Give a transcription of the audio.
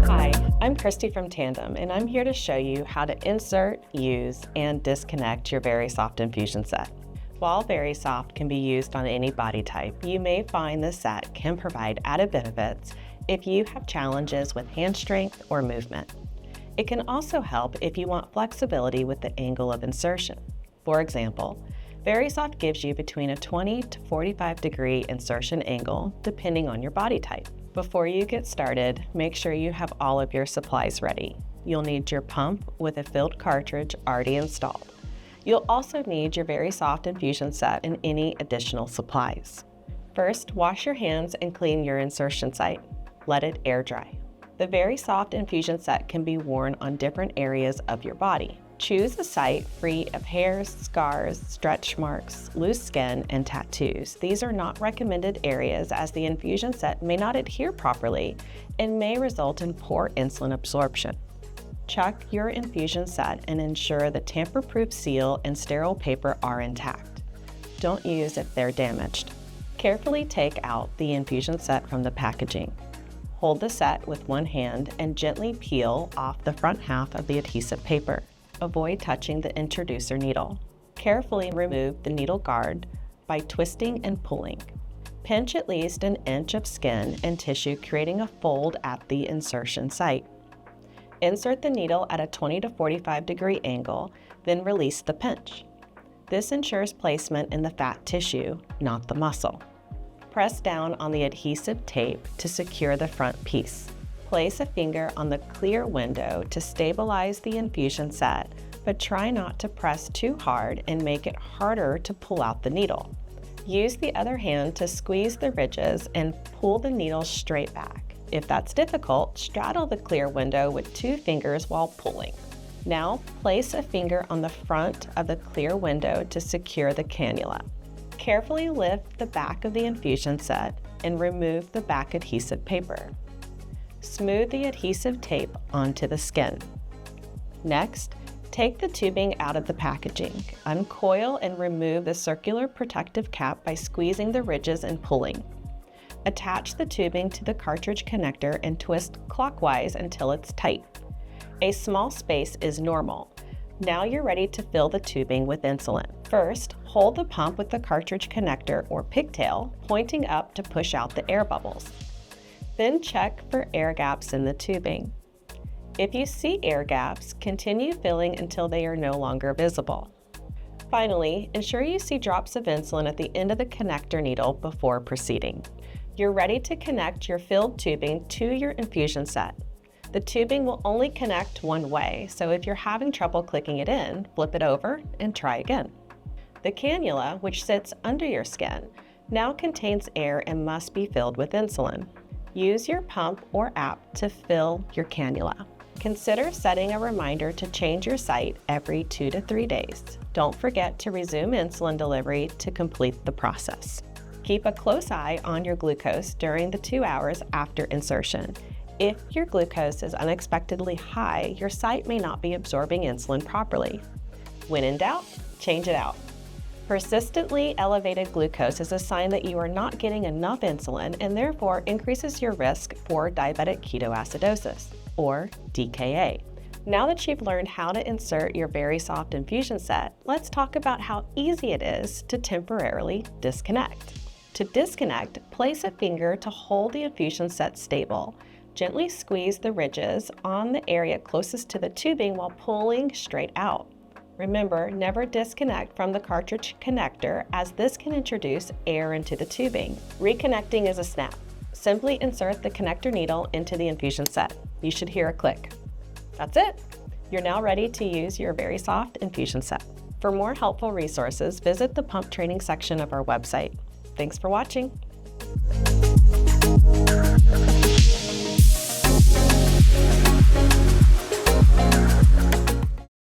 Hi, I'm Christy from Tandem, and I'm here to show you how to insert, use, and disconnect your VariSoft Infusion set. While VariSoft can be used on any body type, you may find this set can provide added benefits if you have challenges with hand strength or movement. It can also help if you want flexibility with the angle of insertion. For example, VariSoft gives you between a 20 to 45 degree insertion angle depending on your body type. Before you get started, make sure you have all of your supplies ready. You'll need your pump with a filled cartridge already installed. You'll also need your VariSoft Infusion set and any additional supplies. First, wash your hands and clean your insertion site. Let it air dry. The VariSoft Infusion set can be worn on different areas of your body. Choose a site free of hairs, scars, stretch marks, loose skin, and tattoos. These are not recommended areas as the infusion set may not adhere properly and may result in poor insulin absorption. Check your infusion set and ensure the tamper-proof seal and sterile paper are intact. Don't use if they're damaged. Carefully take out the infusion set from the packaging. Hold the set with one hand and gently peel off the front half of the adhesive paper. Avoid touching the introducer needle. Carefully remove the needle guard by twisting and pulling. Pinch at least an inch of skin and tissue, creating a fold at the insertion site. Insert the needle at a 20 to 45 degree angle, then release the pinch. This ensures placement in the fat tissue, not the muscle. Press down on the adhesive tape to secure the front piece. Place a finger on the clear window to stabilize the infusion set, but try not to press too hard and make it harder to pull out the needle. Use the other hand to squeeze the ridges and pull the needle straight back. If that's difficult, straddle the clear window with two fingers while pulling. Now, place a finger on the front of the clear window to secure the cannula. Carefully lift the back of the infusion set and remove the back adhesive paper. Smooth the adhesive tape onto the skin. Next, take the tubing out of the packaging. Uncoil and remove the circular protective cap by squeezing the ridges and pulling. Attach the tubing to the cartridge connector and twist clockwise until it's tight. A small space is normal. Now you're ready to fill the tubing with insulin. First, hold the pump with the cartridge connector or pigtail pointing up to push out the air bubbles. Then check for air gaps in the tubing. If you see air gaps, continue filling until they are no longer visible. Finally, ensure you see drops of insulin at the end of the connector needle before proceeding. You're ready to connect your filled tubing to your infusion set. The tubing will only connect one way, so if you're having trouble clicking it in, flip it over and try again. The cannula, which sits under your skin, now contains air and must be filled with insulin. Use your pump or app to fill your cannula. Consider setting a reminder to change your site every 2 to 3 days. Don't forget to resume insulin delivery to complete the process. Keep a close eye on your glucose during the 2 hours after insertion. If your glucose is unexpectedly high, your site may not be absorbing insulin properly. When in doubt, change it out. Persistently elevated glucose is a sign that you are not getting enough insulin and therefore increases your risk for diabetic ketoacidosis, or DKA. Now that you've learned how to insert your VariSoft infusion set, let's talk about how easy it is to temporarily disconnect. To disconnect, place a finger to hold the infusion set stable. Gently squeeze the ridges on the area closest to the tubing while pulling straight out. Remember, never disconnect from the cartridge connector as this can introduce air into the tubing. Reconnecting is a snap. Simply insert the connector needle into the infusion set. You should hear a click. That's it. You're now ready to use your VariSoft infusion set. For more helpful resources, visit the pump training section of our website. Thanks for watching.